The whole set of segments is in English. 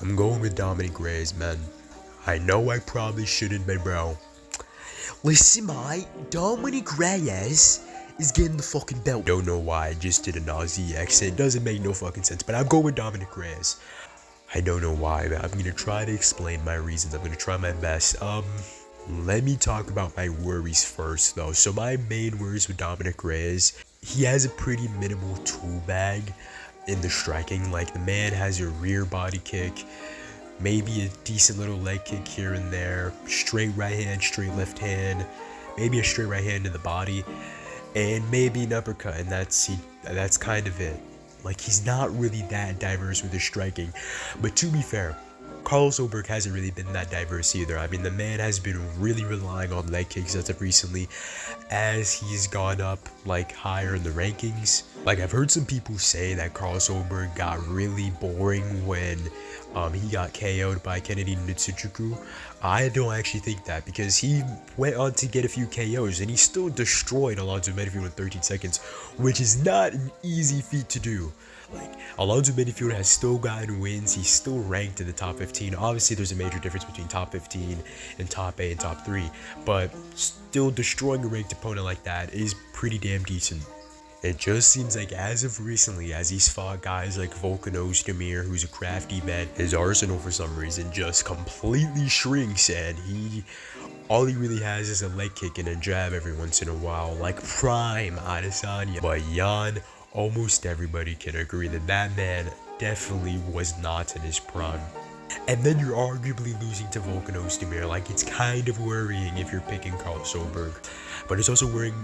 I'm going with Dominic Reyes, man. I know I probably shouldn't, but bro. Listen, mate, Dominic Reyes is getting the fucking belt. Don't know why I just did an Aussie accent. Doesn't make no fucking sense, but I'm going with Dominic Reyes. I don't know why, but I'm gonna try to explain my reasons. I'm gonna try my best. Let me talk about my worries first, though. So my main worries with Dominic Reyes, he has a pretty minimal tool bag in the striking. Like, the man has a rear body kick, maybe a decent little leg kick here and there, straight right hand, straight left hand, maybe a straight right hand in the body, and maybe an uppercut, and that's kind of it. Like, he's not really that diverse with his striking. But to be fair, Carlos Ulberg hasn't really been that diverse either. I mean, the man has been really relying on leg kicks as of recently, as he's gone up like higher in the rankings. Like, I've heard some people say that Carlos Ulberg got really boring when he got KO'd by Kennedy Nitsuchuku. I don't actually think that, because he went on to get a few KOs and he still destroyed Alonzo Menifield in 13 seconds, which is not an easy feat to do. Like, Alonzo Menifield has still gotten wins. He's still ranked in the top 15. Obviously, there's a major difference between top 15 and top 8 and top 3, but still destroying a ranked opponent like that is pretty damn decent. It just seems like as of recently, as he's fought guys like Volkan Ozdemir, who's a crafty man, his arsenal for some reason just completely shrinks, and all he really has is a leg kick and a jab every once in a while, like prime Adesanya. But Jan, almost everybody can agree that that man definitely was not in his prime. And then you're arguably losing to Volkan Ozdemir. Like, it's kind of worrying if you're picking Carlos Ulberg, but it's also worrying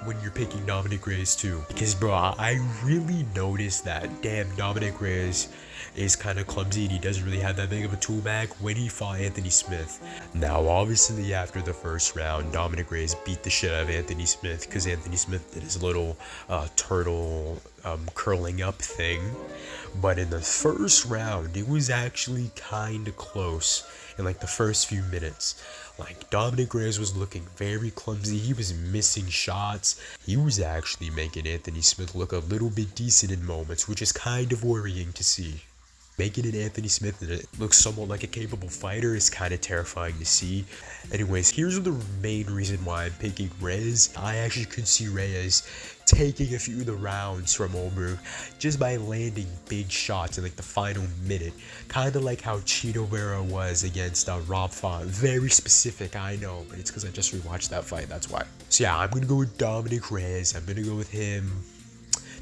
when you're picking Dominic Reyes too, because bro, I really noticed that damn Dominic Reyes is kind of clumsy and he doesn't really have that big of a tool bag when he fought Anthony Smith. Now obviously after the first round, Dominic Reyes beat the shit out of Anthony Smith because Anthony Smith did his little turtle curling up thing, but in the first round it was actually kind of close in like the first few minutes. Like, Dominic Reyes was looking very clumsy. He was missing shots. He was actually making Anthony Smith look a little bit decent in moments, which is kind of worrying to see. Making it Anthony Smith and it looks somewhat like a capable fighter is kind of terrifying to see. Anyways, here's the main reason why I'm picking Reyes. I actually could see Reyes taking a few of the rounds from Ulberg just by landing big shots in like the final minute. Kind of like how Chito Vera was against Rob Font. Very specific, I know, but it's because I just rewatched that fight, that's why. So yeah, I'm going to go with Dominic Reyes. I'm going to go with him.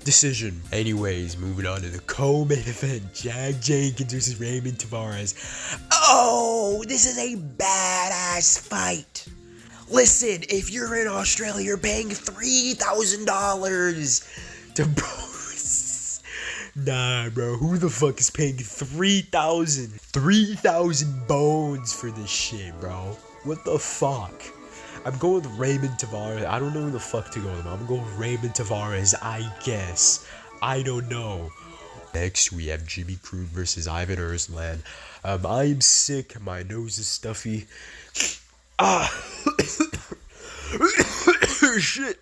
Decision. Anyways, moving on to the co-main event, Jack Jenkins versus Raymond Tavares. Oh, this is a badass fight. Listen, if you're in Australia, you're paying $3,000 to Nah, bro, who the fuck is paying 3,000 bones for this shit, bro? What the fuck? I'm going with Raymond Tavares. I don't know who the fuck to go with. I'm going with Raymond Tavares, I guess. I don't know. Next, we have Jimmy Crute versus Ivan Ersland. I am sick. My nose is stuffy. Shit.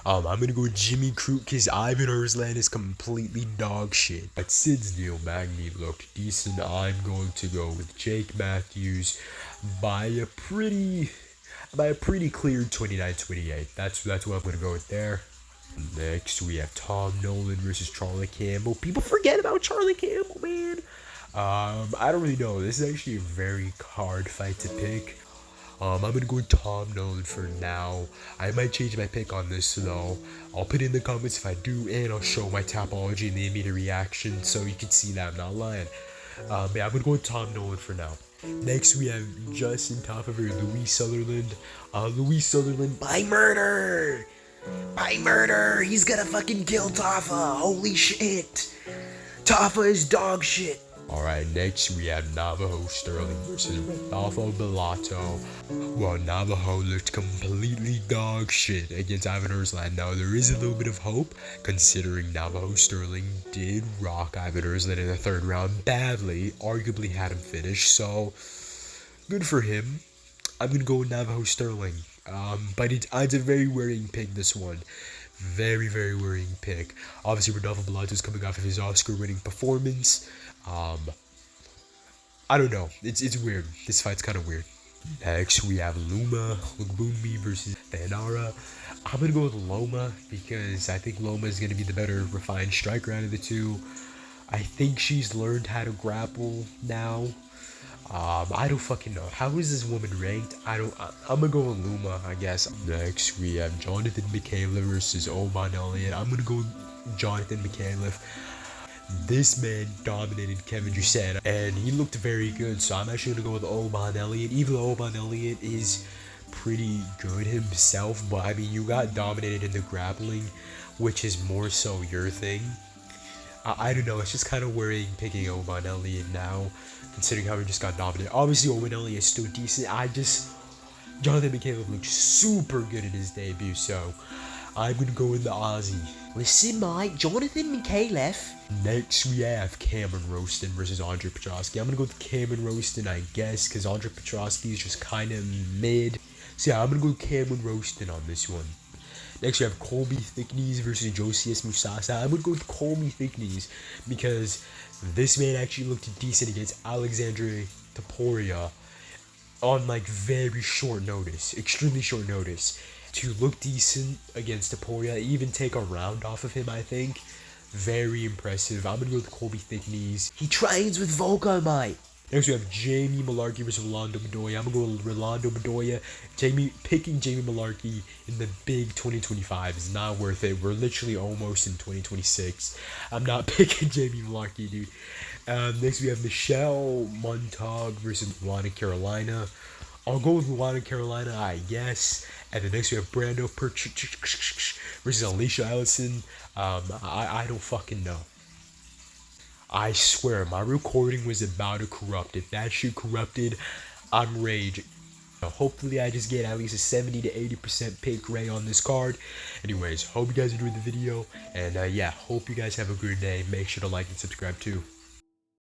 I'm gonna go with Jimmy Crute because Ivan Ersland is completely dog shit. But since Neil Magny looked decent, I'm going to go with Jake Matthews by a pretty clear 29-28. That's what I'm gonna go with there. Next, we have Tom Nolan versus Charlie Campbell. People forget about Charlie Campbell, man. I don't really know. This is actually a very hard fight to pick. I'm gonna go with Tom Nolan for now. I might change my pick on this though. I'll put it in the comments if I do, and I'll show my Tapology and the immediate reaction so you can see that I'm not lying. Yeah, I'm gonna go with Tom Nolan for now. Next, we have Justin Tafa versus Louis Sutherland. Louis Sutherland by murder! By murder! He's gonna fucking kill Tafa! Holy shit! Tafa is dog shit! Alright, next we have Navajo Sterling versus Rodolfo Bellato. Well, Navajo looked completely dog shit against Ivan Ersland. Now, there is a little bit of hope, considering Navajo Sterling did rock Ivan Ersland in the third round badly, arguably had him finished, so good for him. I'm gonna go with Navajo Sterling. But it's a very worrying pick, this one. Very, very worrying pick. Obviously, Rodolfo Bellato is coming off of his Oscar-winning performance. I don't know. It's weird. This fight's kind of weird. Next, we have Lugbumi versus Thanara. I'm gonna go with Loma because I think Loma is gonna be the better refined striker out of the two. I think she's learned how to grapple now. I don't fucking know. How is this woman ranked? I'm gonna go with Luma, I guess. Next, we have Jonathan Mikhailov versus Oban Elliott. I'm gonna go with Jonathan Mikhailov. This man dominated Kevin Durant, and he looked very good, so I'm actually gonna go with Oban Elliott, even though Oban Elliott is pretty good himself, but I mean, you got dominated in the grappling, which is more so your thing. I don't know, it's just kind of worrying picking Oban Elliott now, considering how he just got dominated. Obviously, Oban Elliott is still decent. Jonathan Mikhailov looked super good in his debut, so I'm gonna go with the Aussie. Listen, mate, Jonathan Mikhailov. Next, we have Cameron Roston versus Andre Petrosky. I'm gonna go with Cameron Roston, I guess, because Andre Petrosky is just kind of mid. So yeah, I'm gonna go with Cameron Roston on this one. Next, we have Colby Thicknees versus Josias Musasa. I would go with Colby Thicknees because this man actually looked decent against Alexandre Topuria on like very short notice, extremely short notice. To look decent against Topuria, even take a round off of him, I think. Very impressive. I'm gonna go with Colby Thicknees. He trains with Volko, mate. Next we have Jamie Malarkey versus Rolando Bedoya. I'm gonna go with Rolando Bedoya. Picking Jamie Malarkey in the big 2025 is not worth it. We're literally almost in 2026. I'm not picking Jamie Malarkey, dude. Next we have Michelle Montag versus Luana Carolina. I'll go with Luana Carolina, I guess. And then next we have Brando versus Alicia Ellison. I don't fucking know. I swear, my recording was about to corrupt. If that shit corrupted, I'm raging. Hopefully I just get at least a 70 to 80% pick rate on this card. Anyways, hope you guys enjoyed the video. And yeah, hope you guys have a good day. Make sure to like and subscribe too.